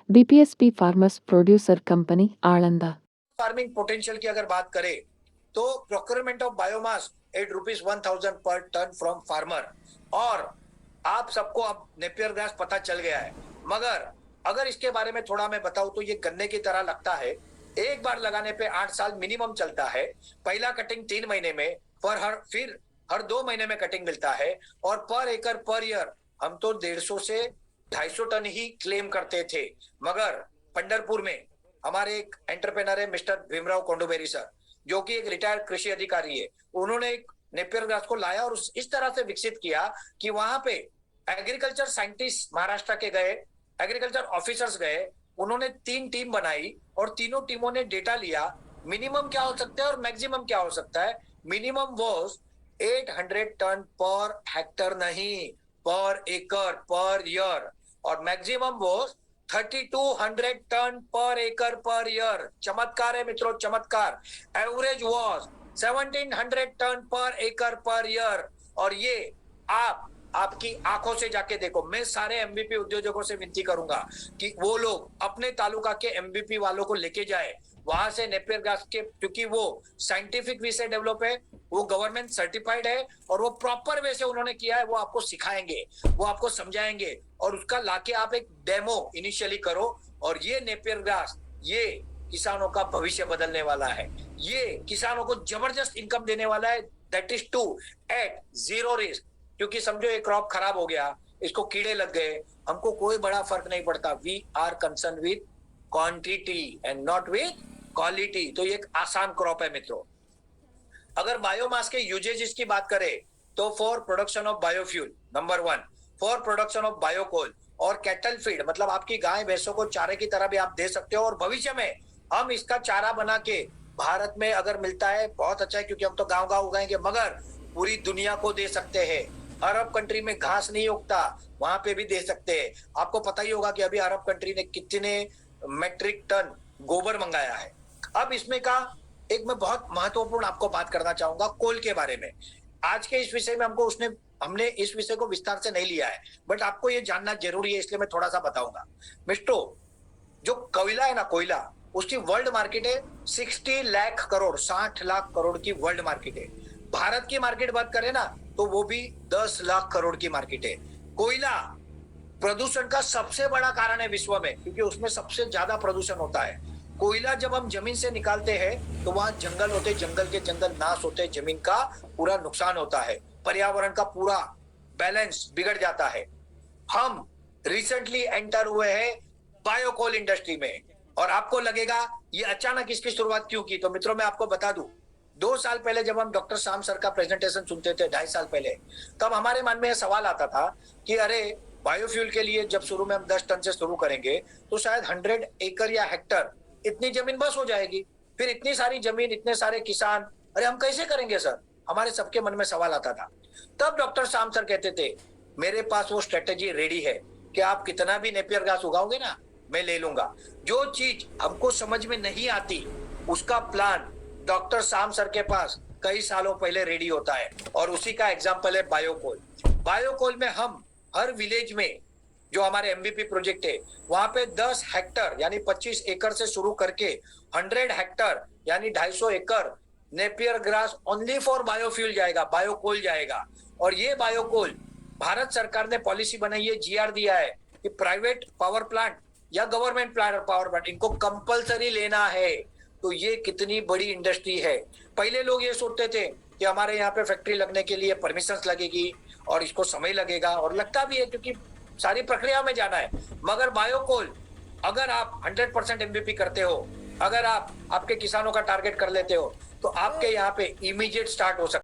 BPSP Farmers Producer Company, Alanda. Farming potential की अगर बात करें तो प्रोक्योरमेंट ऑफ बायोमास ₹1,000 पर टन फ्रॉम फार्मर। और आप सबको अब नेपियर ग्रास पता चल गया है, मगर अगर इसके बारे में थोड़ा मैं बताऊं तो ये गन्ने की तरह लगता है। एक बार लगाने पे 8 साल मिनिमम चलता है। पहला कटिंग 3 महीने में, फिर हर 2 महीने में कटिंग मिलता है। और पर एकड़ पर ईयर हम तो 150 से 250 टन ही क्लेम करते थे, मगर पंढरपुर में हमारे एक एंटरप्रेनर है मिस्टर भीमराव कोंडुबेरी सर, जो कि एक रिटायर्ड कृषि अधिकारी है। उन्होंने एक नेपियर ग्रास को लाया और इस तरह से विकसित किया कि वहां पे एग्रीकल्चर साइंटिस्ट महाराष्ट्र के गए, एग्रीकल्चर ऑफिसर्स गए, उन्होंने 3 टीम बनाई और तीनों टीमों ने डेटा लिया मिनिमम क्या हो सकता है और मैक्सिमम क्या हो सकता है। Minimum was 800 ton per hectare, नहीं पर एकड़ पर ईयर, और मैक्सिमम वॉज 3200 टन पर एकड़ पर ईयर। चमत्कार है मित्रों, चमत्कार। एवरेज वॉज 1700 टन पर एकड़ पर ईयर। और ये आपकी आंखों से जाके देखो। मैं सारे एमबीपी उद्योजकों से विनती करूंगा कि वो लोग अपने तालुका के एमबीपी वालों को लेके जाए वहां से नेपियर ग्रास के, क्योंकि वो साइंटिफिक वे से डेवलप है, वो गवर्नमेंट सर्टिफाइड है और वो प्रॉपर वे से उन्होंने किया है। वो आपको सिखाएंगे, वो आपको समझाएंगे और उसका लाके आप एक डेमो इनिशियली करो। और ये नेपियर ग्रास ये किसानों का भविष्य बदलने वाला है, ये किसानों को जबरदस्त इनकम देने वाला है। That is to at zero risk. क्योंकि समझो एक क्रॉप खराब हो गया, इसको कीड़े लग गए, हमको कोई बड़ा फर्क नहीं पड़ता। We are concern with quantity and not with quality. तो ये एक आसान क्रॉप है मित्रों। अगर बायोमास के यूजेज की बात करें तो for production of biofuel number 1, for production of biocoal और कैटल फीड, मतलब आपकी गाय भैंसों को चारे की तरह भी आप दे सकते हो। और भविष्य में हम इसका चारा बना के भारत में अगर मिलता है बहुत अच्छा है, क्योंकि हम तो गांव-गांव उगाएंगे, मगर पूरी दुनिया को दे सकते हैं। अरब कंट्री में घास नहीं उगता, वहां पे भी दे सकते हैं। आपको पता ही होगा कि अभी अरब कंट्री ने कितने मेट्रिक टन गोबर मंगाया है। अब इसमें का एक मैं बहुत महत्वपूर्ण आपको बात करना चाहूंगा कोल के बारे में। आज के इस विषय में हमने इस विषय को विस्तार से नहीं लिया है, बट आपको ये जानना जरूरी है, इसलिए मैं थोड़ा सा बताऊंगा। मिस्टरों, जो कोयला है ना, कोयला, उसकी वर्ल्ड मार्केट है 60 लाख करोड़, 60 लाख करोड़ की वर्ल्ड मार्केट है। भारत की मार्केट बात करें ना तो वो भी 10 लाख करोड़ की मार्केट है। कोयला प्रदूषण का सबसे बड़ा कारण है विश्व में, क्योंकि उसमें सबसे ज्यादा प्रदूषण होता है। कोयला जब हम जमीन से निकालते हैं तो वहां जंगल होते, जंगल के जंगल नाश होते, जमीन का पूरा नुकसान होता है, पर्यावरण का पूरा बैलेंस बिगड़ जाता है। हम रिसेंटली एंटर हुए हैं बायोकोल इंडस्ट्री में, और आपको लगेगा ये अचानक इसकी शुरुआत क्यों की। तो मित्रों मैं आपको बता दूं, 2 साल पहले जब हम डॉक्टर शाम सर का प्रेजेंटेशन सुनते थे, 2.5 साल पहले, तब हमारे मन में यह सवाल आता था कि अरे बायोफ्यूल के लिए जब शुरू में हम 10 टन से शुरू करेंगे तो शायद 100 एकड़ या हेक्टर इतनी जमीन बस हो जाएगी। फिर इतनी सारी जमीन, इतने सारे किसान, अरे हम कैसे करेंगे सर, हमारे सबके मन में सवाल आता था। तब डॉक्टर शाम सर कहते थे मेरे पास वो स्ट्रेटेजी रेडी है कि आप कितना भी नेपियर घास उगाओगे ना, मैं ले लूंगा। जो चीज हमको समझ में नहीं आती उसका प्लान डॉक्टर शाम सर के पास कई सालों पहले रेडी होता है, और उसी का एग्जांपल है बायोकोल। बायोकोल में हम हर विलेज में जो हमारे एमबीपी प्रोजेक्ट है वहां पे 10 हेक्टर यानी 25 एकड़ से शुरू करके 100 हेक्टर यानी 250 एकड़ Napier grass only for biofuel जाएगा, बायोकोल जाएगा। और ये बायोकोल भारत सरकार ने पॉलिसी बनाई है, जीआर दिया है कि प्राइवेट पावर प्लांट या गवर्नमेंट पावर प्लांट इनको कंपलसरी लेना है। तो ये कितनी बड़ी इंडस्ट्री है। पहले लोग ये सोचते थे कि हमारे यहाँ पे फैक्ट्री लगने के लिए परमिशन लगेगी और इसको समय लगेगा, और लगता भी है क्योंकि सारी प्रक्रिया में जाना है। मगर बायोकोल अगर आप 100% एमबीपी करते हो, अगर आप आपके किसानों का टारगेट कर लेते हो, तो आपके यहाँ पे इमीडिएट स्टार्ट हो सकता है।